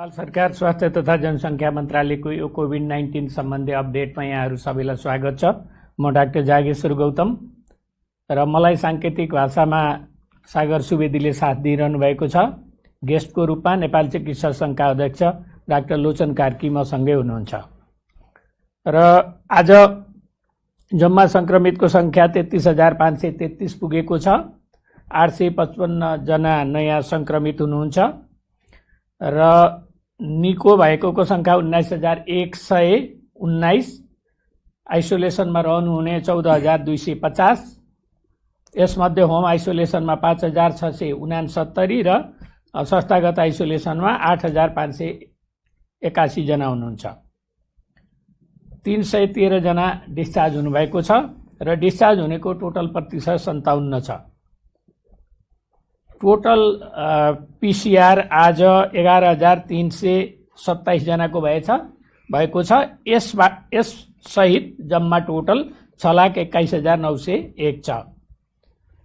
नेपाल सरकार स्वास्थ्य तथा जनसङ्ख्या मन्त्रालयको यो कोभिड-19 सम्बन्धी अपडेटमा यहाँहरू सबैलाई स्वागत छ। म डाक्टर जागेश्वर गौतम र मलाई साङ्केतिक भाषामा सागर सुवेदीले साथ दिइरहनु भएको छ। गेस्टको रूपमा नेपाल चिकित्सक सङ्घका अध्यक्ष डाक्टर लोचन कार्की मसँगै हुनुहुन्छ र आज जम्मा सङ्क्रमितको सङ्ख्या 33,533 पुगेको छ। 855 जना नयाँ सङ्क्रमित हुनुहुन्छ र निको भएकोको सङ्ख्या 19,119। आइसोलेसनमा रहनुहुने 14,250। यसमध्ये होम आइसोलेसनमा 5,669 र संस्थागत आइसोलेसनमा 8,581 जना हुनुहुन्छ। 313 जना डिस्चार्ज हुनुभएको छ र डिस्चार्ज हुनेको टोटल प्रतिशत 57 छ। टोटल पीसीआर आज 11,327 जनाको भएको छ। यस सहित जम्मा टोटल 6,21,901 छ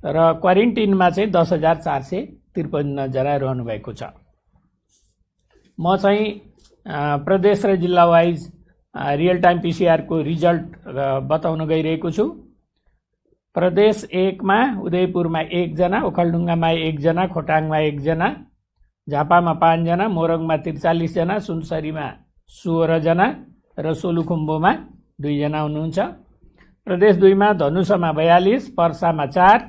र क्वारेन्टिनमा चाहिँ 10,453 जना रहनु भएको छ। म चाहिँ प्रदेश र जिल्ला वाइज रियल टाइम पीसीआर को रिजल्ट बताउन गइरहेको छु। प्रदेश 1 मा उदयपुरमा 1 जना, ओखलढुङ्गामा 1 जना, खोटाङमा 1 जना, झापामा 5 जना, मोरङमा 43 जना, सुनसरीमा 16 जना र सोलुखुम्बुमा 2 जना हुनुहुन्छ। प्रदेश 2 मा धनुषामा 42, पर्सामा 4,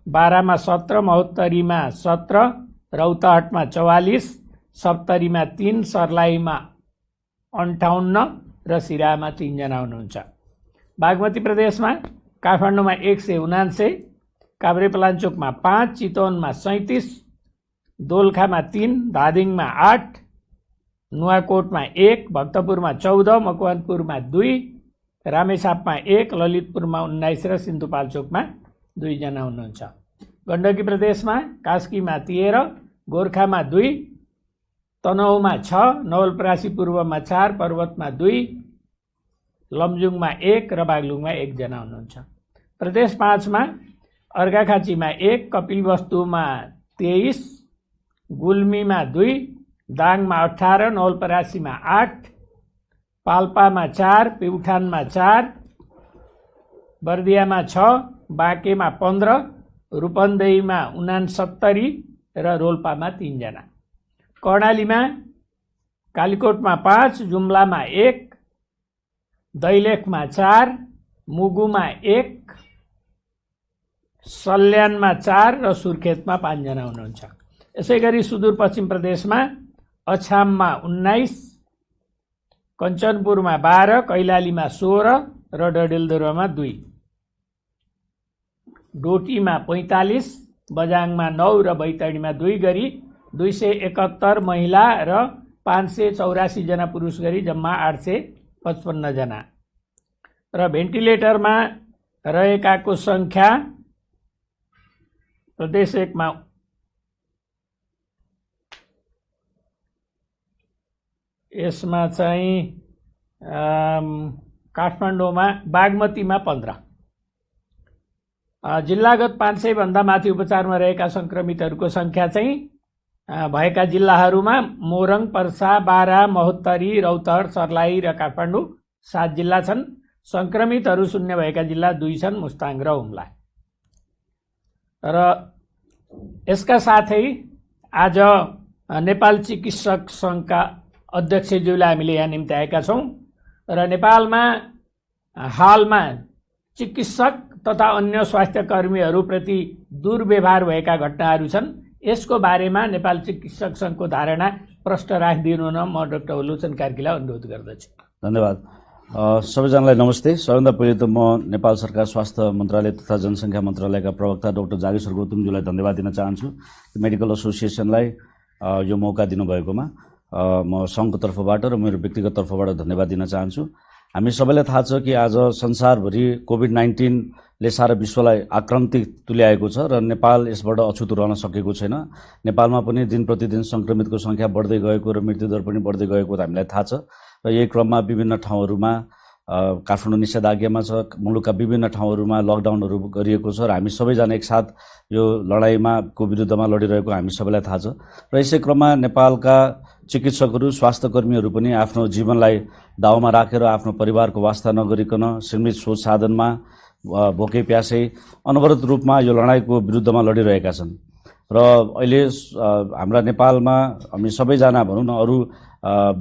बारामा 17, महोत्तरीमा 17, रौतहटमा 44, सप्तरीमा 3, सर्लाहीमा 58 र सिराहामा 3 जना हुनुहुन्छ। बागमती प्रदेशमा काठमाडौँमा 179, काभ्रेपलाञ्चोकमा 5, चितवनमा 37, दोलखामा 3, धादिङमा 8, नुवाकोटमा 1, भक्तपुरमा 14, मकवानपुरमा 2, रामेछापमा 1, ललितपुरमा 19 र सिन्धुपाल्चोकमा 2 जना हुनुहुन्छ। गण्डकी प्रदेशमा कास्कीमा 13, गोर्खामा 2, तनहुँमा 6, नवलपरासी पूर्वमा 4, पर्वतमा 2, लमजुङमा 1 र बागलुङमा 1 जना हुनुहुन्छ। प्रदेश 5 मा अर्घाखाँचीमा 1, कपिलवस्तुमा 23, गुल्मीमा 2, दाङमा 18, नवलपरासीमा 8, पाल्पामा 4, प्युठानमा 4, बर्दियामा 6, बाँकेमा 15, रूपन्देहीमा 69 र रोल्पामा 3 जना। कर्णालीमा कालीकोटमा 5, जुम्लामा 1, दैलेखमा 4, मुगुमा 1, सल्यानमा 4 र सुर्खेतमा 5 जना हुनुहुन्छ। यसैगरी सुदूरपश्चिम प्रदेशमा अछाममा 19, कञ्चनपुरमा 12, कैलालीमा 16 र डडेलधुरामा 2, डोटीमा 45, बजाङमा 9 र बैतडीमा 2 गरी 271 महिला र 584 जना पुरुष गरी जम्मा 855 जना र भेन्टिलेटरमा रहेकाको सङ्ख्या प्रदेश 1 मा यसमा चाहिँ काठमाडौँमा बागमतीमा 15, जिल्लागत 500 भन्दा माथि उपचारमा रहेका सङ्क्रमितहरूको सङ्ख्या चाहिँ भएका जिल्लाहरूमा मोरङ, पर्सा, बारा, महोत्तरी, रौतहट, सर्लाही र काठमाडौँ 7 जिल्ला छन्। सङ्क्रमितहरू शून्य भएका जिल्ला 2 छन्, मुस्ताङ र हुम्ला। र यसका साथै आज नेपाल चिकित्सक सङ्घका अध्यक्षज्यूलाई हामीले यहाँ निम्ति आएका छौँ र नेपालमा हालमा चिकित्सक तथा अन्य स्वास्थ्य कर्मीहरूप्रति दुर्व्यवहार भएका घटनाहरू छन्। यसको बारेमा नेपाल चिकित्सक सङ्घको धारणा प्रष्ट राखिदिनु न म डाक्टर लोचन कार्कीलाई अनुरोध गर्दछु। धन्यवाद। सबैजनालाई नमस्ते। सबैभन्दा पहिले त म नेपाल सरकार स्वास्थ्य मन्त्रालय तथा जनसङ्ख्या मन्त्रालयका प्रवक्ता डाक्टर जागेश्वर गौतमज्यूलाई धन्यवाद दिन चाहन्छु। मेडिकल एसोसिएसनलाई यो मौका दिनुभएकोमा म सङ्घको तर्फबाट र मेरो व्यक्तिगत तर्फबाट धन्यवाद दिन चाहन्छु। हामी सबैलाई थाहा छ कि आज संसारभरि कोभिड-19 ले सारा विश्वलाई आक्रान्तिक तुल्याएको छ र नेपाल यसबाट अछुतो रहन सकेको छैन। नेपालमा पनि दिन प्रतिदिन सङ्क्रमितको सङ्ख्या बढ्दै गएको र मृत्युदर पनि बढ्दै गएको हामीलाई थाहा छ र यही क्रममा विभिन्न ठाउँहरूमा काठमाडौँ निषेधाज्ञामा छ, मुलुकका विभिन्न ठाउँहरूमा लकडाउनहरू गरिएको छ र हामी सबैजना एकसाथ यो लडाइँमा को विरुद्धमा लडिरहेको हामी सबैलाई थाहा छ। र यसै क्रममा नेपालका चिकित्सकहरू, स्वास्थ्यकर्मीहरू पनि आफ्नो जीवनलाई दाउमा राखेर आफ्नो परिवारको वास्ता नगरिकन सीमित स्रोत साधनमा भोकै प्यासै अनवरत रूपमा यो लडाइँको विरुद्धमा लडिरहेका छन्। र अहिले हाम्रा नेपालमा हामी सबैजना भनौँ न अरू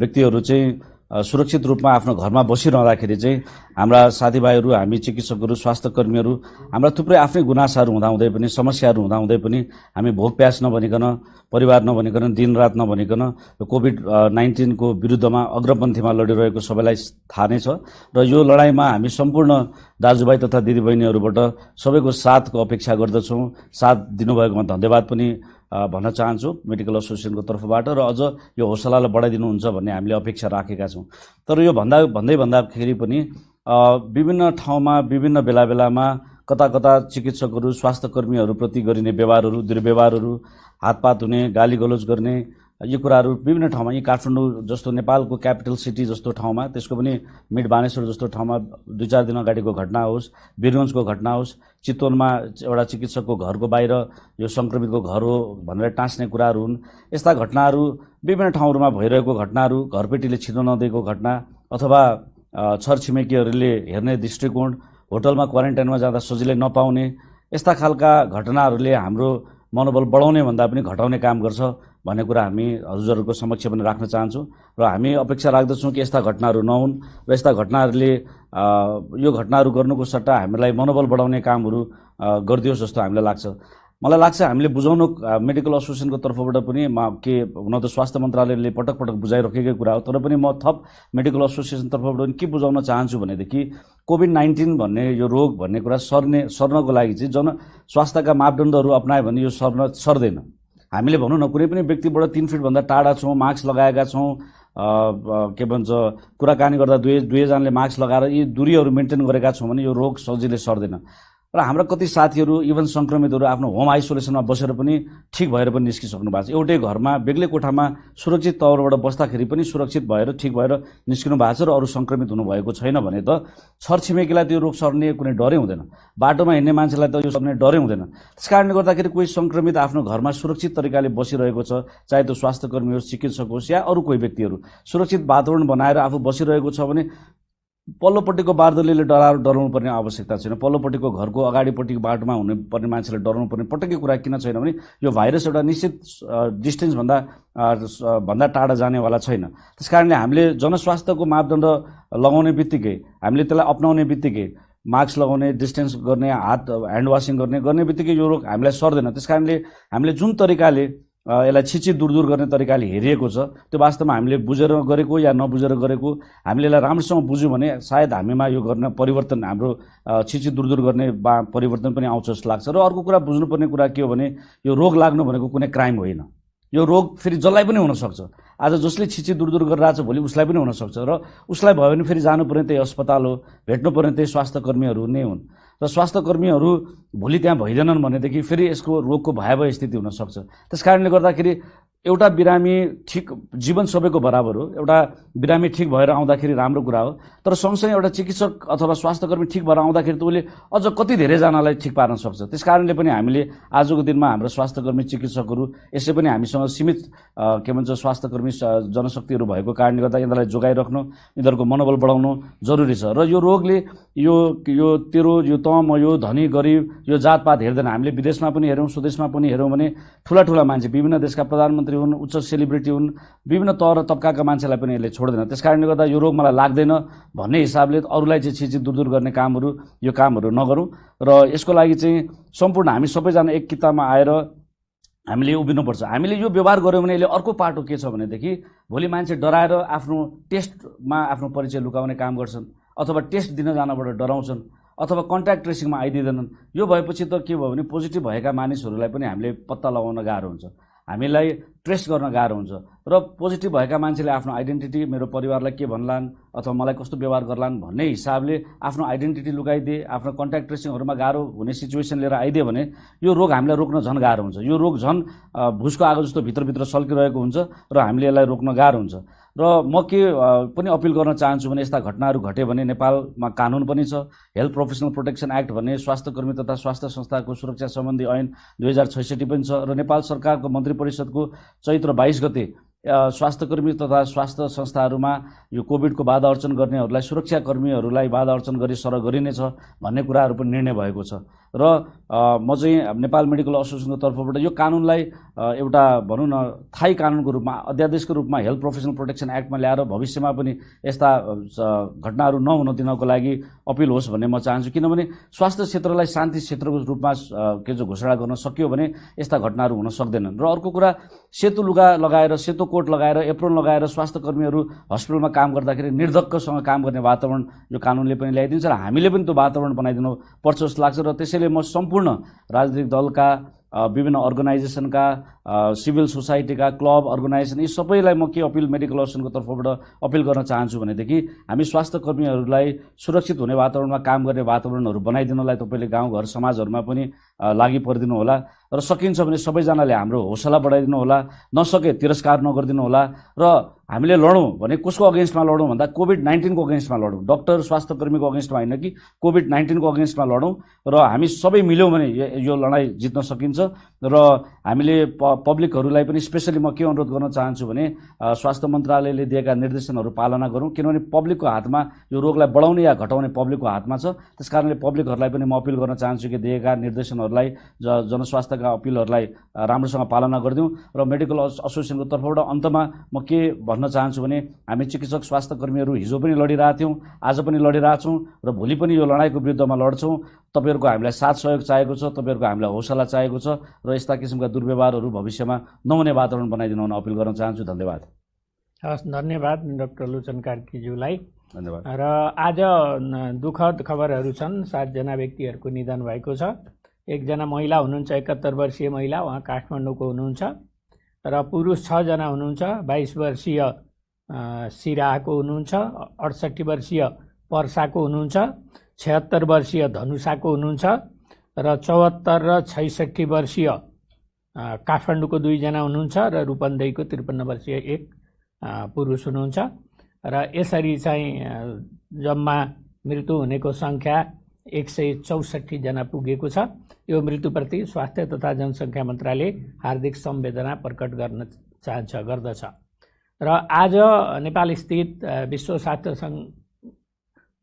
व्यक्तिहरू चाहिँ सुरक्षित रूपमा आफ्नो घरमा बसिरहँदाखेरि चाहिँ हाम्रा साथीभाइहरू, हामी चिकित्सकहरू, स्वास्थ्यकर्मीहरू, हाम्रा थुप्रै आफ्नै गुनासाहरू हुँदाहुँदै पनि, समस्याहरू हुँदाहुँदै पनि हामी भोक प्यास नभनिकन, परिवार नभनिकन, दिनरात नभनिकन कोभिड-19 को विरुद्धमा अग्रपन्थीमा लडिरहेको सबैलाई थाहा नै छ। र यो लडाइँमा हामी सम्पूर्ण दाजुभाइ तथा दिदीबहिनीहरूबाट सबैको साथको अपेक्षा गर्दछौँ। साथ दिनुभएकोमा धन्यवाद पनि भन्न चाहन्छु मेडिकल एसोसिएसनको तर्फबाट, र अझ यो हौसलालाई बढाइदिनुहुन्छ भन्ने हामीले अपेक्षा राखेका छौँ। तर यो भन्दाखेरि पनि विभिन्न ठाउँमा विभिन्न बेलामा कता कता चिकित्सकहरू, स्वास्थ्यकर्मीहरूप्रति गरिने व्यवहारहरू, दुर्व्यवहारहरू, हातपात हुने, गाली गलौज गर्ने, यो कुराहरू विभिन्न ठाउँमा, यी काठमाडौँ जस्तो नेपालको क्यापिटल सिटी जस्तो ठाउँमा, त्यसको पनि मिड बानेश्वर जस्तो ठाउँमा 2-4 दिन अगाडिको घटना होस्, वीरगञ्जको घटना होस्, चितवनमा एउटा चिकित्सकको घरको बाहिर यो सङ्क्रमितको घर हो भनेर टाँस्ने कुराहरू हुन्। यस्ता घटनाहरू विभिन्न ठाउँहरूमा भइरहेको घटनाहरू, घरपेटीले छिर्न नदिएको घटना अथवा छरछिमेकीहरूले हेर्ने दृष्टिकोण, होटलमा क्वारेन्टाइनमा जाँदा सजिलै नपाउने, यस्ता खालका घटनाहरूले हाम्रो मनोबल बढाउने भन्दा पनि घटाउने काम गर्छ भन्ने कुरा हामी हजुरहरूको समक्ष पनि राख्न चाहन्छौँ। र हामी अपेक्षा राख्दछौँ कि यस्ता घटनाहरू नहुन् र यस्ता घटनाहरूले यो घटनाहरू गर्नुको सट्टा हामीलाई मनोबल बढाउने कामहरू गरिदियोस् जस्तो हामीलाई लाग्छ। मलाई लाग्छ हामीले बुझाउनु मेडिकल एसोसिएसनको तर्फबाट पनि के हुन त स्वास्थ्य मन्त्रालयले पटक पटक बुझाइराखेकै कुरा हो, तर पनि म थप मेडिकल एसोसिएसन तर्फबाट पनि के बुझाउन चाहन्छु भनेदेखि कोभिड-19 भन्ने यो रोग भन्ने कुरा सर्नको लागि चाहिँ स्वास्थ्यका मापदण्डहरू अपनायो भने यो सर्दैन। हामीले भनौँ न कुनै पनि व्यक्तिबाट 3 फिटभन्दा टाढा छौँ, मास्क लगाएका छौँ, के भन्छ कुराकानी गर्दा दुवैजनाले मास्क लगाएर यी दूरीहरू मेन्टेन गरेका छौँ भने यो रोग सजिलै सर्दैन। र हाम्रा कति साथीहरू इभन सङ्क्रमितहरू आफ्नो होम आइसोलेसनमा बसेर पनि ठिक भएर पनि निस्किसक्नु भएको छ। एउटै घरमा बेग्लै कोठामा सुरक्षित तौरबाट बस्दाखेरि पनि सुरक्षित भएर ठिक भएर निस्किनु भएको छ र अरू सङ्क्रमित हुनुभएको छैन भने त छरछिमेकीलाई त्यो रोग सर्ने कुनै डरै हुँदैन, बाटोमा हिँड्ने मान्छेलाई त यो सर्ने डरै हुँदैन। त्यस कारणले गर्दाखेरि कोही सङ्क्रमित आफ्नो घरमा सुरक्षित तरिकाले बसिरहेको छ, चाहे त्यो स्वास्थ्यकर्मी होस्, चिकित्सक होस् या अरू कोही व्यक्तिहरू सुरक्षित वातावरण बनाएर आफू बसिरहेको छ भने पल्लोपट्टिको बारदलीले डराउनु पर्ने आवश्यकता छैन। पल्लोपट्टिको घरको अगाडिपट्टिको बाटोमा हुने पर्ने मान्छेले डराउनु पर्ने पटक्कै कुरा किन छैन भने यो भाइरस एउटा निश्चित डिस्टेन्स भन्दा टाढा जानेवाला छैन। त्यस कारणले हामीले जनस्वास्थ्यको मापदण्ड लगाउने बित्तिकै, हामीले त्यसलाई अपनाउने बित्तिकै, मास्क लगाउने, डिस्टेन्स गर्ने, ह्यान्ड वासिङ गर्ने बित्तिकै यो रोग हामीलाई सर्दैन। त्यस कारणले हामीले जुन तरिकाले यसलाई छिटछिट दूर गर्ने तरिकाले हेरिएको छ त्यो वास्तवमा हामीले बुझेर गरेको या नबुझेर गरेको, हामीले यसलाई राम्रोसँग बुझ्यौँ भने सायद हामीमा यो गर्न परिवर्तन, हाम्रो छिटछिट दूर गर्ने परिवर्तन पनि आउँछ जस्तो लाग्छ। र अर्को कुरा बुझ्नुपर्ने कुरा के हो भने यो रोग लाग्नु भनेको कुनै क्राइम होइन। यो रोग फेरि जसलाई पनि हुनसक्छ। आज जसले छिटछिट दूर गरिरहेको छ भोलि उसलाई पनि हुनसक्छ र उसलाई भयो भने फेरि जानुपर्ने त्यही अस्पताल हो, भेट्नुपर्ने त्यही स्वास्थ्यकर्मीहरू नै हुन्। र स्वास्थ्यकर्मीहरू भोलि त्यहाँ भइदिएनन् भनेदेखि फेरि यसको रोगको भयावह स्थिति हुनसक्छ। त्यस कारणले गर्दाखेरि एउटा बिरामी ठिक, जीवन सबैको बराबर हो, एउटा बिरामी ठिक भएर आउँदाखेरि राम्रो कुरा हो, तर सँगसँगै एउटा चिकित्सक अथवा स्वास्थ्यकर्मी ठिक भएर आउँदाखेरि त उसले अझ कति धेरैजनालाई ठिक पार्न सक्छ। त्यस कारणले पनि हामीले आजको दिनमा हाम्रो स्वास्थ्यकर्मी, चिकित्सकहरू यसै पनि हामीसँग सीमित के भन्छ स्वास्थ्यकर्मी जनशक्तिहरू भएको कारणले गर्दा यिनीहरूलाई जोगाइराख्नु, यिनीहरूको मनोबल बढाउनु जरुरी छ। र यो रोगले यो तेरो, यो त, म, यो धनी गरिब, यो जातपात हेर्दैन। हामीले विदेशमा पनि हेरौँ, स्वदेशमा पनि हेरौँ भने ठुला मान्छे, विभिन्न देशका प्रधानमन्त्री हुन्, उच्च सेलिब्रिटी हुन्, विभिन्न तह र तब्काका मान्छेलाई पनि यसले छोड्दैन। त्यस कारणले गर्दा यो रोग मलाई लाग्दैन भन्ने हिसाबले अरूलाई चाहिँ छिटछिट दूर गर्ने कामहरू, यो कामहरू नगरौँ। र यसको लागि चाहिँ सम्पूर्ण हामी सबैजना एक कितामा आएर हामीले उभिनुपर्छ। हामीले यो व्यवहार गऱ्यौँ भने यसले अर्को पाटो के छ भनेदेखि भोलि मान्छे डराएर आफ्नो टेस्टमा आफ्नो परिचय लुकाउने काम गर्छन्, अथवा टेस्ट दिन जानबाट डराउँछन्, अथवा कन्ट्याक्ट ट्रेसिङमा आइदिँदैनन्। यो भएपछि त के भयो भने पोजिटिभ भएका मानिसहरूलाई पनि हामीले पत्ता लगाउन गाह्रो हुन्छ। हामीलाई ट्रेस गर्न गाह्रो हुन्छ र पोजिटिभ भएका मान्छेले आफ्नो आइडेन्टिटी मेरो परिवारलाई के भन्लान् अथवा मलाई कस्तो व्यवहार गर्लान् भन्ने हिसाबले आफ्नो आइडेन्टिटी लुकाइदिए, आफ्नो कन्ट्याक्ट ट्रेसिङहरूमा गाह्रो हुने सिचुएसन लिएर आइदियो भने यो रोग हामीलाई रोक्न झन् गाह्रो हुन्छ। यो रोग झन् भुसको आगो जस्तो भित्रभित्र सल्किरहेको हुन्छ र हामीले यसलाई रोक्न गाह्रो हुन्छ। र म के पनि अपिल गर्न चाहन्छु भने यस्ता घटनाहरू घट्यो भने नेपालमा कानुन पनि छ, हेल्थ प्रोफेसनल प्रोटेक्सन एक्ट भन्ने स्वास्थ्य कर्मी तथा स्वास्थ्य संस्थाको सुरक्षा सम्बन्धी ऐन 2066 पनि छ र नेपाल सरकारको मन्त्री परिषदको चैत्र 22 गते स्वास्थ्य कर्मी तथा स्वास्थ्य संस्थाहरूमा यो कोभिडको बाधा अर्चन गर्नेहरूलाई सुरक्षा कर्मीहरूलाई बाधा अर्चन गरी सरह गरिनेछ भन्ने कुराहरू पनि निर्णय भएको छ र म चाहिँ नेपाल मेडिकल एसोसिएसनको तर्फबाट यो कानुनलाई एउटा भनौँ न थाई कानुनको रूपमा अध्यादेशको रूपमा हेल्थ प्रोफेसनल प्रोटेक्सन एक्टमा ल्याएर भविष्यमा पनि यस्ता घटनाहरू नहुन दिनको लागि अपिल होस् भन्ने म चाहन्छु। किनभने स्वास्थ्य क्षेत्रलाई शान्ति क्षेत्रको रूपमा घोषणा गर्न सकियो भने यस्ता घटनाहरू हुन सक्दैनन्। र अर्को कुरा, सेतो लुगा लगाएर, सेतो कोट लगाएर, एप्रोन लगाएर स्वास्थ्य कर्मीहरू हस्पिटलमा काम गर्दाखेरि निर्धक्कसँग काम गर्ने वातावरण यो कानुनले पनि ल्याइदिन्छ र हामीले पनि त्यो वातावरण बनाइदिनु पर्छ जस्तो लाग्छ। र त्यसैले म सम्पूर्ण राजनीतिक दलका, विभिन्न अर्गनाइजेसनका, सिभिल सोसाइटीका, क्लब अर्गनाइजेसन यी सबैलाई म के अपिल मेडिकल एसोसिएसनको तर्फबाट अपिल गर्न चाहन्छु भनेदेखि हामी स्वास्थ्य कर्मीहरूलाई सुरक्षित हुने वातावरणमा काम गर्ने वातावरणहरू बनाइदिनलाई तपाईँले गाउँघर समाजहरूमा पनि लागि परिदिनु होला र सकिन्छ भने सबैजनाले हाम्रो हौसला बढाइदिनु होला, नसके तिरस्कार नगरिदिनु होला र हामीले लडौँ भने कसको अगेन्स्टमा लडौँ भन्दा कोभिड-19 को अगेन्स्टमा लडौँ, डाक्टर स्वास्थ्य कर्मीको अगेन्स्टमा होइन कि कोभिड-19 को अगेन्स्टमा लडौँ र हामी सबै मिल्यौँ भने यो लडाइँ जित्न सकिन्छ। र हामीले पब्लिकहरूलाई पनि स्पेसली म के अनुरोध गर्न चाहन्छु भने स्वास्थ्य मन्त्रालयले दिएका निर्देशनहरू पालना गरौँ, किनभने पब्लिकको हातमा यो रोगलाई बढाउने या घटाउने पब्लिकको हातमा छ। त्यसकारणले पब्लिकहरूलाई पनि म अपिल गर्न चाहन्छु कि दिएका निर्देशनहरूलाई, जनस्वास्थ्यका अपिलहरूलाई राम्रोसँग पालना गरिदिउँ। र मेडिकल एसोसिएसनको तर्फबाट अन्तमा म के भन्न चाहन्छु भने हामी चिकित्सक स्वास्थ्य कर्मीहरू हिजो पनि लडिरहेका थियौँ, आज पनि लडिरहेछौँ र भोलि पनि यो लडाइँको विरुद्धमा लड्छौँ। तपाईँहरूको हामीलाई साथ सहयोग चाहिएको छ, तपाईँहरूको हामीलाई हौसला चाहिएको छ र यस्ता किसिमका दुर्व्यवहारहरू भविष्यमा नहुने वातावरण बनाइदिनु हुन अपिल गर्न चाहन्छु। धन्यवाद। हस्, धन्यवाद डाक्टर लोचन कार्कीज्यूलाई। धन्यवाद। र आज दुःखद खबरहरू छन्। 7 जना व्यक्तिहरूको निधन भएको छ। एकजना महिला हुनुहुन्छ, 71 वर्षीय महिला, उहाँ काठमाडौँको हुनुहुन्छ र पुरुष 6 जना हुनुहुन्छ। 22 वर्षीय सिराहाको हुनुहुन्छ, 68 वर्षीय पर्साको हुनुहुन्छ, 76 वर्षीय धनुषाको हुनुहुन्छ र 74 र 66 वर्षीय काठमाडौँको 2 जना हुनुहुन्छ र रूपन्देहीको 53 वर्षीय 1 पुरुष हुनुहुन्छ। र यसरी चाहिँ जम्मा मृत्यु हुनेको सङ्ख्या 164 जना पुगेको छ। यो मृत्युप्रति स्वास्थ्य तथा जनसङ्ख्या मन्त्रालय हार्दिक संवेदना प्रकट गर्दछ। र आज नेपाल स्थित विश्व स्वास्थ्य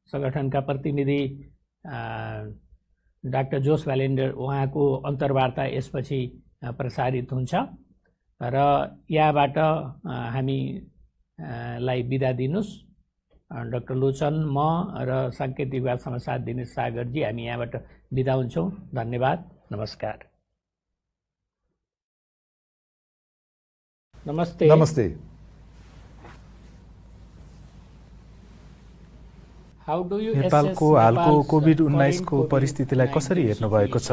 सङ्गठनका प्रतिनिधि डाक्टर जोस भ्यालेन्डर उहाँको अन्तर्वार्ता यसपछि प्रसारित हुन्छ र यहाँबाट हामीलाई बिदा दिनुहोस्। डाक्टर लोचन, म र साङ्केतिक विभागसँग साथ दिने सागरजी, हामी यहाँबाट बिदा हुन्छौँ। धन्यवाद, नमस्कार। नमस्ते। नमस्ते। नेपालको हालको कोभिड-19 को परिस्थितिलाई कसरी हेर्नु भएको छ?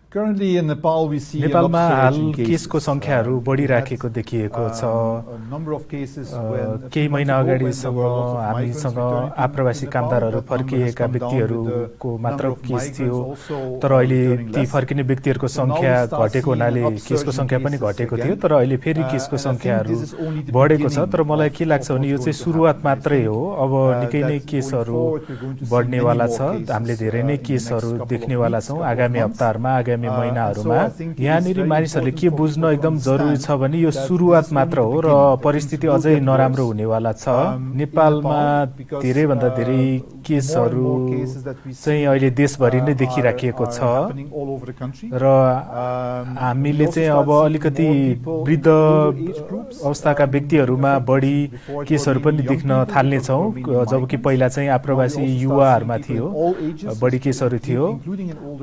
नेपालमा हाल केसको संख्याहरू बढिराखेको देखिएको छ। केही महिना अगाडिसम्म हामीसँग आप्रवासी कामदारहरू फर्किएका व्यक्तिहरूको मात्र केस थियो, तर अहिले ती फर्किने व्यक्तिहरूको संख्या घटेको हुनाले केसको संख्या पनि घटेको थियो, तर अहिले फेरि केसको संख्याहरू बढेको छ। तर मलाई के लाग्छ भने यो चाहिँ सुरुवात मात्रै हो, अब निकै नै केसहरू बढ्नेवाला छ। हामीले धेरै नै केसहरू देख्नेवाला छौँ आगामी हप्ताहरूमा, आगामी महिनाहरूमा। यहाँनिर मानिसहरूले के बुझ्न एकदम जरुरी छ भने यो सुरुवात मात्र हो र परिस्थिति अझै नराम्रो हुनेवाला छ। नेपालमा धेरैभन्दा धेरै केसहरू चाहिँ अहिले देशभरि नै देखिराखिएको छ र हामीले चाहिँ अब अलिकति वृद्ध अवस्थाका व्यक्तिहरूमा बढी केसहरू पनि देख्न थाल्नेछौँ, जबकि पहिला चाहिँ आप्रवासी युवाहरूमा थियो बढी केसहरू थियो।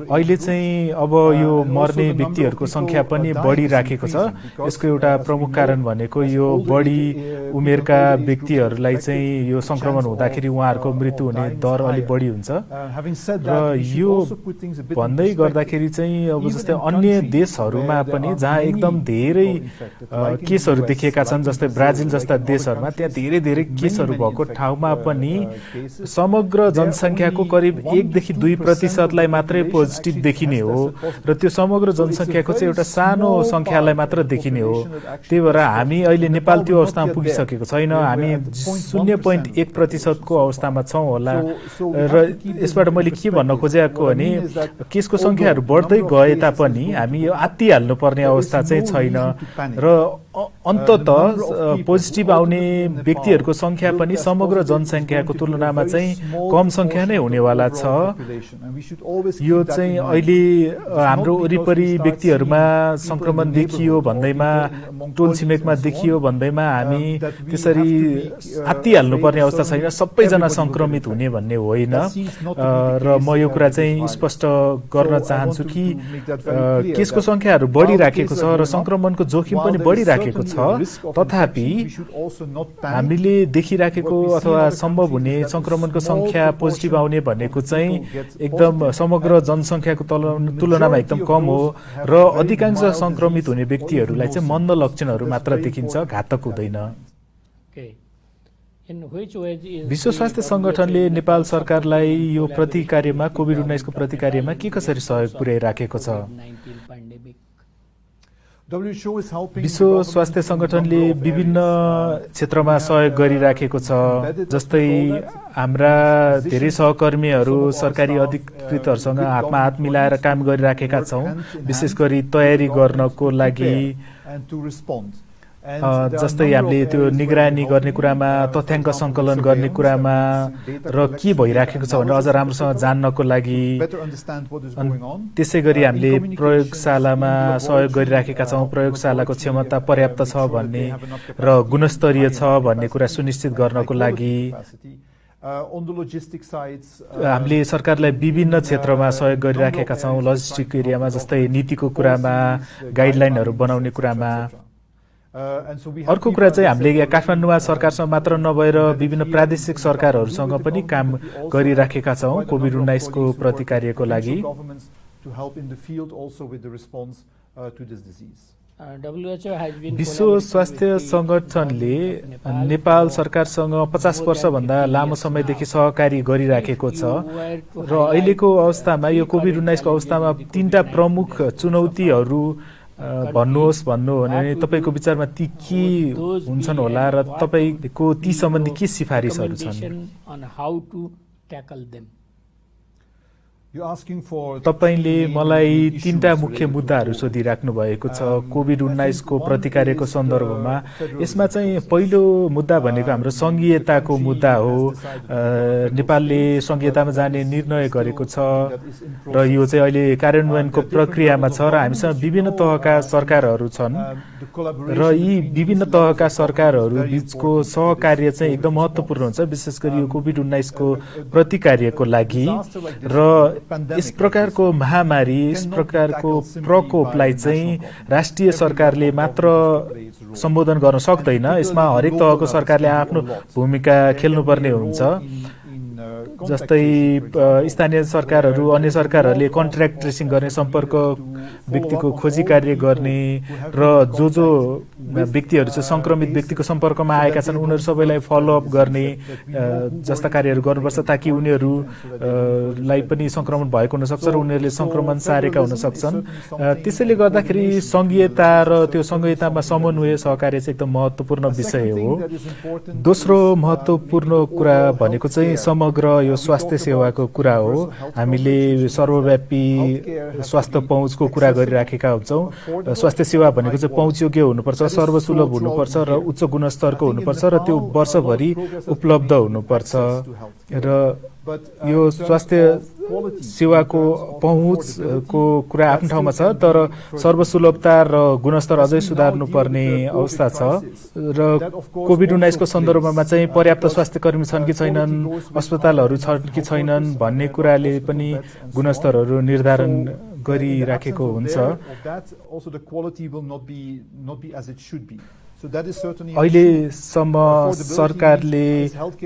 अहिले चाहिँ अब यो मर्ने व्यक्तिहरूको संख्या पनि बढिराखेको छ। यसको एउटा प्रमुख कारण भनेको यो बढी उमेरका व्यक्तिहरूलाई चाहिँ यो संक्रमण हुँदाखेरि उहाँहरूको मृत्यु हुने दर अलि बढी हुन्छ। र यो भन्दै गर्दाखेरि चाहिँ अब जस्तै अन्य देशहरूमा पनि जहाँ एकदम धेरै केसहरू देखिएका छन्, जस्तै ब्राजिल जस्ता देशहरूमा त्यहाँ धेरै धेरै केसहरू भएको ठाउँमा पनि समग्र जनसङ्ख्याको करिब 1 देखि 2% मात्रै पोजिटिभ देखिने हो र त्यो समग्र जनसङ्ख्याको चाहिँ एउटा सानो संख्यालाई मात्र देखिने हो। त्यही भएर हामी अहिले नेपाल त्यो अवस्थामा पुगिसकेको छैन, हामी 0.1% को अवस्थामा छौँ होला। र यसबाट मैले के भन्न खोजेको भने केसको संख्याहरू बढ्दै गए तापनि हामी यो आत्तिहाल्नु पर्ने अवस्था चाहिँ छैन र अन्ततः पोजिटिभ आउने व्यक्तिहरूको संख्या पनि समग्र जनसङ्ख्याको तुलनामा चाहिँ कम संख्या नै हुनेवाला छ। यो चाहिँ अहिले हाम्रो वरिपरि व्यक्तिहरूमा संक्रमण देखियो भन्दैमा, टोल छिमेकमा देखियो भन्दैमा हामी त्यसरी आत्तिहाल्नु पर्ने अवस्था छैन, सबैजना संक्रमित हुने भन्ने होइन। र म यो कुरा चाहिँ स्पष्ट गर्न चाहन्छु कि केसको संख्याहरू बढिराखेको छ र संक्रमणको जोखिम पनि बढिराखेको छ, तथापि हामीले देखिराखेको अथवा सम्भव हुने संक्रमणको संख्या पोजिटिभ आउने भनेको चाहिँ एकदम समग्र जनसङ्ख्याको तुलनामा एकदम कम हो र अधिकांश संक्रमित हुने व्यक्तिहरूलाई चाहिँ मन्द लक्षणहरू मात्र देखिन्छ, घातक हुँदैन। विश्व स्वास्थ्य संगठनले नेपाल सरकारलाई यो प्रतिकार्यमा कोभिड-19 को प्रतिकार्यमा के कसरी सहयोग पुर्याइराखेको छ? विश्व स्वास्थ्य संगठनले विभिन्न क्षेत्रमा सहयोग गरिराखेको छ। जस्तै हाम्रा धेरै सहकर्मीहरू सरकारी अधिकृतहरूसँग हातमा हात मिलाएर काम गरिराखेका छौँ, विशेष गरी तयारी गर्नको लागि। जस्तै हामीले त्यो निगरानी गर्ने कुरामा, तथ्याङ्क सङ्कलन गर्ने कुरामा र के भइराखेको छ भनेर अझ राम्रोसँग जान्नको लागि। त्यसै गरी हामीले प्रयोगशालामा सहयोग गरिराखेका छौँ, प्रयोगशालाको क्षमता पर्याप्त छ भन्ने र गुणस्तरीय छ भन्ने कुरा सुनिश्चित गर्नको लागि। हामीले सरकारलाई विभिन्न क्षेत्रमा सहयोग गरिराखेका छौँ, लजिस्टिक एरियामा, जस्तै नीतिको कुरामा, गाइडलाइनहरू बनाउने कुरामा। अर्को कुरा चाहिँ हामीले यहाँ काठमाडौँमा सरकारसँग मात्र नभएर विभिन्न प्रादेशिक सरकारहरूसँग पनि काम गरिराखेका छौँ कोभिड-19 को प्रतिकार्यको लागि। विश्व स्वास्थ्य संगठनले नेपाल सरकारसँग 50 वर्षभन्दा लामो समयदेखि सहकारी गरिराखेको छ र अहिलेको अवस्थामा यो कोभिड-19 को अवस्थामा 3टा प्रमुख चुनौतीहरू भन्नुहोस् भन्नु भने तपाईँको विचारमा ती के हुन्छन् होला र तपाईँको ती सम्बन्धी के सिफारिसहरू छन्? तपाईले मलाई 3टा मुख्य मुद्दाहरू सोधिराख्नु भएको छ कोभिड-19 को प्रतिकार्यको सन्दर्भमा। यसमा चाहिँ पहिलो मुद्दा भनेको हाम्रो संघीयताको मुद्दा हो। नेपालले संघीयतामा जाने निर्णय गरेको छ र यो चाहिँ अहिले कार्यान्वयनको प्रक्रियामा छ र हामीसँग विभिन्न तहका सरकारहरू छन् र यी विभिन्न तहका सरकारहरू बीचको सहकार्य चाहिँ एकदम महत्त्वपूर्ण हुन्छ, विशेष गरी यो कोभिड-19 को प्रतिकार्यको लागि। र यस प्रकारको महामारी, यस प्रकारको प्रकोपलाई चाहिँ राष्ट्रिय सरकारले मात्र सम्बोधन गर्न सक्दैन, यसमा हरेक तहको सरकारले आफ्नो भूमिका खेल्नुपर्ने हुन्छ। जस्तै स्थानीय सरकारहरू, अन्य सरकारहरूले कन्ट्र्याक्ट ट्रेसिङ गर्ने, सम्पर्क व्यक्तिको खोजी कार्य गर्ने र जो व्यक्तिहरू चाहिँ संक्रमित व्यक्तिको सम्पर्कमा आएका छन् उनीहरू सबैलाई फलोअप गर्ने जस्ता कार्यहरू गर्नुपर्छ, ताकि उनीहरूलाई पनि संक्रमण भएको हुनसक्छ र उनीहरूले संक्रमण सारेका हुन सक्छन्। त्यसैले गर्दाखेरि संघीयता र त्यो संघीयतामा समन्वय सहकार्य चाहिँ एकदम महत्त्वपूर्ण विषय हो। दोस्रो महत्त्वपूर्ण कुरा भनेको चाहिँ समग्र यो स्वास्थ्य सेवाको कुरा हो। हामीले सर्वव्यापी स्वास्थ्य पहुँचको कुरा गरिराखेका हुन्छौँ। स्वास्थ्य सेवा भनेको चाहिँ पहुँचयोग्य हुनुपर्छ, सर्वसुलभ हुनुपर्छ र उच्च गुणस्तरको हुनुपर्छ र त्यो वर्षभरि उपलब्ध हुनुपर्छ। र यो स्वास्थ्य सेवाको पहुँचको कुरा आफ्नो ठाउँमा छ, तर सर्वसुलभता र गुणस्तर अझै सुधार्नुपर्ने अवस्था छ। र कोभिड-19 को सन्दर्भमा चाहिँ पर्याप्त स्वास्थ्य कर्मी छन् कि छैनन्, अस्पतालहरू छन् कि छैनन् भन्ने कुराले पनि गुणस्तरहरू निर्धारण गरिराखेको हुन्छ। अहिलेसम्म सरकारले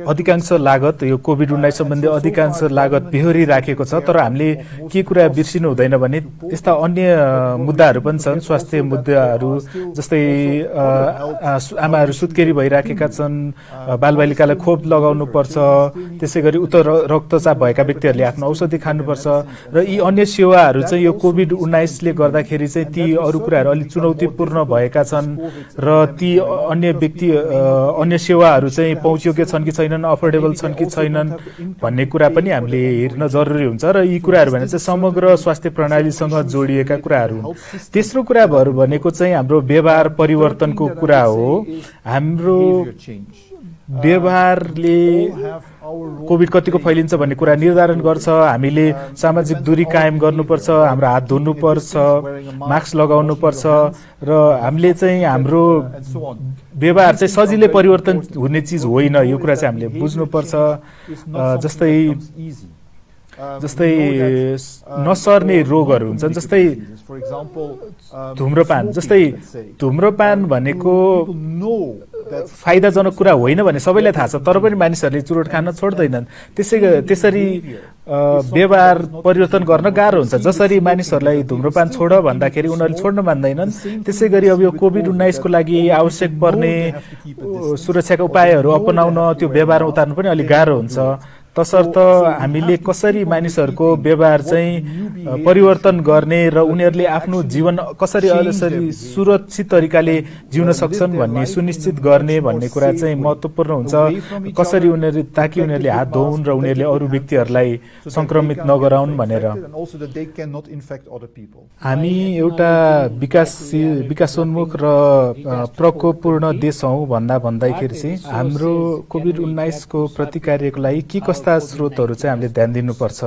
अधिकांश लागत यो कोभिड-19 सम्बन्धी अधिकांश लागत बेहोरिराखेको छ, तर हामीले के कुरा बिर्सिनु हुँदैन भने यस्ता अन्य मुद्दाहरू पनि छन्। स्वास्थ्य मुद्दाहरू जस्तै आमाहरू सुत्केरी भइराखेका छन्, बालबालिकालाई खोप लगाउनु पर्छ, त्यसै गरी उच्च रक्तचाप भएका व्यक्तिहरूले आफ्नो औषधि खानुपर्छ र यी अन्य सेवाहरू चाहिँ यो कोभिड-19 ले गर्दाखेरि चाहिँ ती अरू कुराहरू अलिक चुनौतीपूर्ण भएका छन् र ती अन्य सेवाहरू चाहिँ पहुँचयोग्य छन् कि छैनन्, अफोर्डेबल छन् कि छैनन् भन्ने कुरा पनि हामीले हेर्न जरुरी हुन्छ र यी कुराहरू भने चाहिँ समग्र स्वास्थ्य प्रणालीसँग जोडिएका कुराहरू हुन्। तेस्रो कुरा भनेको चाहिँ हाम्रो व्यवहार परिवर्तनको कुरा हो। हाम्रो व्यवहारले कोभिड कतिको फैलिन्छ भन्ने कुरा निर्धारण गर्छ। हामीले सामाजिक दूरी कायम गर्नुपर्छ, हाम्रो हात धुनुपर्छ, मास्क लगाउनुपर्छ र हामीले चाहिँ हाम्रो व्यवहार चाहिँ सजिलै परिवर्तन हुने चिज होइन, यो कुरा चाहिँ हामीले बुझ्नुपर्छ। जस्तै नसर्ने रोगहरू हुन्छन्, जस्तै धुम्रपान भनेको फाइदाजनक कुरा होइन भन्ने सबैलाई थाहा छ, तर पनि मानिसहरूले चुरोट खान छोड्दैनन्। त्यसरी व्यवहार परिवर्तन गर्न गाह्रो हुन्छ। जसरी मानिसहरूलाई धुम्रपान छोड भन्दाखेरि उनीहरूले छोड्न मान्दैनन्, त्यसै गरी अब यो कोभिड-19 को लागि आवश्यक पर्ने सुरक्षाका उपायहरू अपनाउन, त्यो व्यवहार उतार्नु पनि अलिक गाह्रो हुन्छ। तसर्थ हामीले कसरी मानिसहरूको व्यवहार चाहिँ परिवर्तन गर्ने र उनीहरूले आफ्नो जीवन कसरी सुरक्षित तरिकाले जिउन सक्छन् भन्ने सुनिश्चित गर्ने भन्ने कुरा चाहिँ महत्त्वपूर्ण हुन्छ। कसरी ताकि उनीहरूले हात धोउन् र उनीहरूले अरू व्यक्तिहरूलाई संक्रमित नगराउन् भनेर। हामी एउटा विकासोन्मुख र प्रकोपपूर्ण देश हौँ भन्दाखेरि चाहिँ हाम्रो कोभिड-19 को प्रतिकार्यको लागि के कस्ता स्रोतहरू चाहिँ हामीले ध्यान दिनुपर्छ।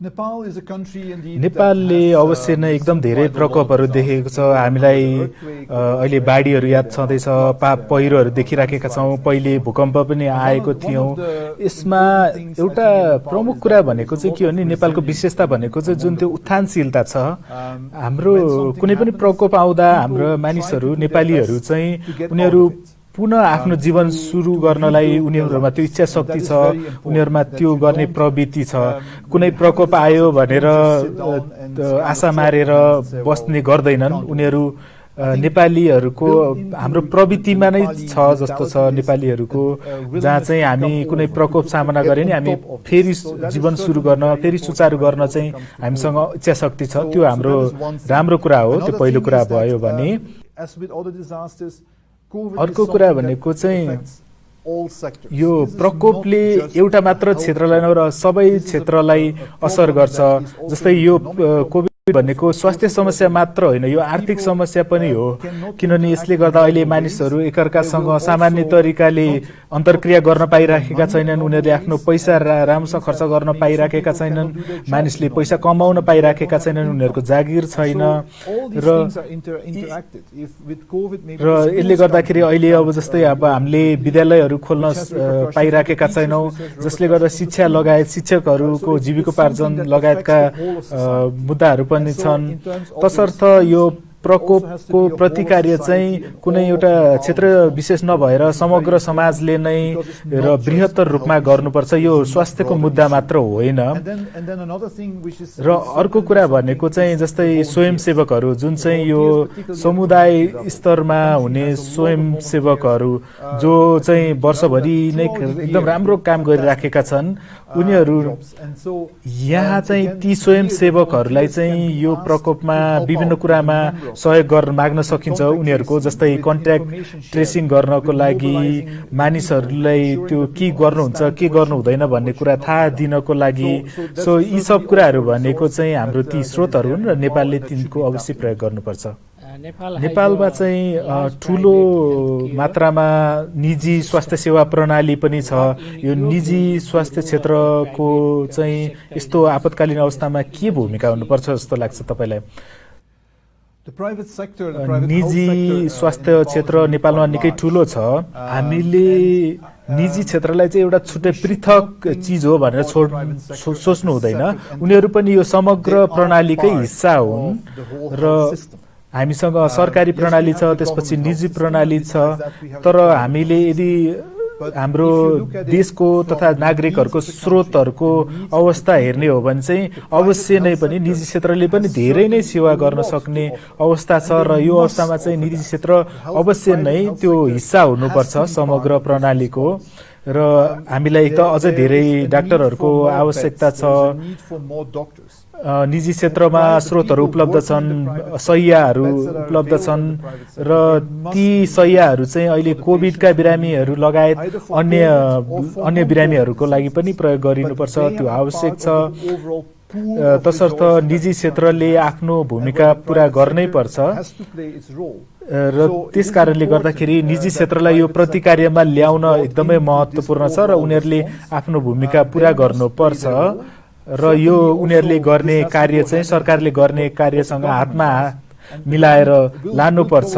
नेपालले अवश्य नै एकदम धेरै प्रकोपहरू देखेको छ। हामीलाई अहिले बाढीहरू याद छँदैछ, पहिरोहरू देखिराखेका छौँ, पहिले भूकम्प पनि आएको थियौँ। यसमा एउटा प्रमुख कुरा भनेको चाहिँ के हो भने नेपालको विशेषता भनेको चाहिँ जुन त्यो उत्थानशीलता छ। हाम्रो कुनै पनि प्रकोप आउँदा हाम्रो मानिसहरू नेपालीहरू चाहिँ उनीहरू पुनः आफ्नो जीवन सुरु गर्नलाई उनीहरूमा त्यो इच्छा शक्ति छ, उनीहरूमा त्यो गर्ने प्रवृत्ति छ। कुनै प्रकोप आयो भनेर आशा मारेर बस्ने गर्दैनन् उनीहरू। नेपालीहरूको हाम्रो प्रवृत्तिमा नै छ जस्तो छ नेपालीहरूको, जहाँ चाहिँ हामी कुनै प्रकोप सामना गरे नि हामी फेरि जीवन सुरु गर्न, फेरि सुचारू गर्न चाहिँ हामीसँग इच्छा शक्ति छ। त्यो हाम्रो राम्रो कुरा हो। त्यो पहिलो कुरा भयो भने अर्को कुरा भनेको चाहिँ यो प्रकोपले एउटा मात्र क्षेत्रलाई नभएर सबै क्षेत्रलाई असर गर्छ। जस्तै यो कोभिड भनेको स्वास्थ्य समस्या मात्र होइन, यो आर्थिक समस्या पनि हो। किनभने यसले गर्दा अहिले मानिसहरू एकअर्कासँग सामान्य तरिकाले अन्तर्क्रिया गर्न पाइराखेका छैनन्, उनीहरूले आफ्नो पैसा राम्रोसँग खर्च गर्न पाइराखेका छैनन्, मानिसले पैसा कमाउन पाइराखेका छैनन्, उनीहरूको जागिर छैन र यसले गर्दाखेरि अहिले अब जस्तै अब हामीले विद्यालयहरू खोल्न पाइराखेका छैनौँ, जसले गर्दा शिक्षा लगायत शिक्षकहरूको जीविकोपार्जन लगायतका मुद्दाहरू पनि छन्। तसर्थ यो प्रकोपको प्रतिकार्य चाहिँ कुनै एउटा क्षेत्र विशेष नभएर समग्र समाजले नै र बृहत्तर रूपमा गर्नुपर्छ। यो स्वास्थ्यको मुद्दा मात्र होइन। र अर्को कुरा भनेको चाहिँ जस्तै स्वयंसेवकहरू, जुन चाहिँ यो समुदाय स्तरमा हुने स्वयंसेवकहरू जो चाहिँ वर्षभरि नै एकदम राम्रो काम गरिराखेका छन्, उनीहरू यहाँ चाहिँ ती स्वयंसेवकहरूलाई चाहिँ यो प्रकोपमा विभिन्न कुरामा सहयोग गर्न माग्न सकिन्छ। उनीहरूको जस्तै कन्ट्याक्ट ट्रेसिङ गर्नको लागि, मानिसहरूलाई त्यो के गर्नुहुन्छ के गर्नु हुँदैन भन्ने कुरा थाहा दिनको लागि। सो यी सब कुराहरू भनेको चाहिँ हाम्रो ती स्रोतहरू हुन् र नेपालले तिनको अवश्य प्रयोग गर्नुपर्छ। नेपालमा चाहिँ ठुलो मात्रामा निजी स्वास्थ्य सेवा प्रणाली पनि छ। यो निजी स्वास्थ्य क्षेत्रको चाहिँ यस्तो आपतकालीन अवस्थामा के भूमिका हुनुपर्छ जस्तो लाग्छ तपाईलाई? निजी स्वास्थ्य क्षेत्र नेपालमा निकै ठुलो छ। हामीले निजी क्षेत्रलाई चाहिँ एउटा छुट्टै पृथक चिज हो भनेर सोच्नु हुँदैन। उनीहरू पनि यो समग्र प्रणालीकै हिस्सा हुन् र हामीसँग सरकारी प्रणाली छ, त्यसपछि निजी प्रणाली छ। तर हामीले यदि हाम्रो देशको तथा नागरिकहरूको स्रोतहरूको अवस्था हेर्ने हो भने चाहिँ अवश्य नै पनि निजी क्षेत्रले पनि धेरै नै सेवा गर्न सक्ने अवस्था छ र यो अवस्थामा चाहिँ निजी क्षेत्र अवश्य नै त्यो हिस्सा हुनुपर्छ समग्र प्रणालीको। र हामीलाई त अझै धेरै डाक्टरहरूको आवश्यकता छ। निजी क्षेत्रमा स्रोतहरू उपलब्ध छन्, शैय्याहरू उपलब्ध छन् र ती शैय्याहरू चाहिँ अहिले कोभिडका बिरामीहरू लगायत अन्य बिरामीहरूको लागि पनि प्रयोग गरिनुपर्छ, त्यो आवश्यक छ। तसर्थ निजी क्षेत्रले आफ्नो भूमिका पूरा गर्नै पर्छ र त्यस कारणले गर्दाखेरि निजी क्षेत्रलाई यो प्रतिकार्यमा ल्याउन एकदमै महत्त्वपूर्ण छ र उनीहरूले आफ्नो भूमिका पूरा गर्नुपर्छ र यो उनीहरूले गर्ने कार्य चाहिँ सरकारले गर्ने कार्यसँग हातमा हात मिलाएर लानुपर्छ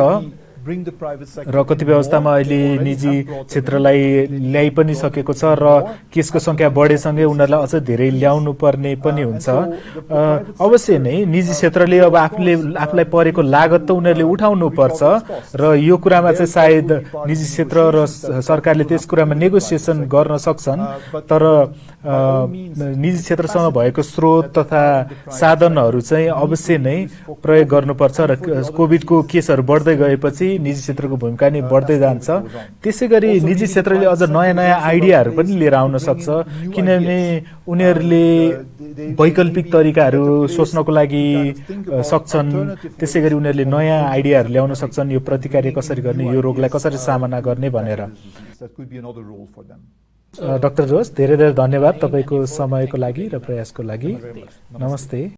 र कतिपय अवस्थामा अहिले निजी क्षेत्रलाई ल्याइ पनि सकेको छ र केसको संख्या बढेसँगै उनीहरूलाई अझ धेरै ल्याउनु पर्ने पनि हुन्छ। अवश्य नै निजी क्षेत्रले अब आफूलाई परेको लागत त उनीहरूले उठाउनु पर्छ र यो कुरामा चाहिँ सायद निजी क्षेत्र र सरकारले त्यस कुरामा नेगोसिएसन गर्न सक्छन्। तर निजी क्षेत्रसँग भएको स्रोत तथा साधनहरू चाहिँ अवश्य नै प्रयोग गर्नुपर्छ र कोभिडको केसहरू बढ्दै गएपछि निजी क्षेत्रको भूमिका नै बढ्दै जान्छ। त्यसै गरी निजी क्षेत्रले अझ नयाँ नयाँ आइडियाहरू पनि लिएर आउन सक्छ, किनभने उनीहरूले वैकल्पिक तरिकाहरू सोच्नको लागि सक्छन्। त्यसै गरी उनीहरूले नयाँ आइडियाहरू ल्याउन सक्छन्, यो प्रतिकार कसरी गर्ने, यो रोगलाई कसरी सामना गर्ने भनेर। डाक्टर जोस, धेरै धेरै धन्यवाद तपाईँको समयको लागि र प्रयासको लागि। नमस्ते।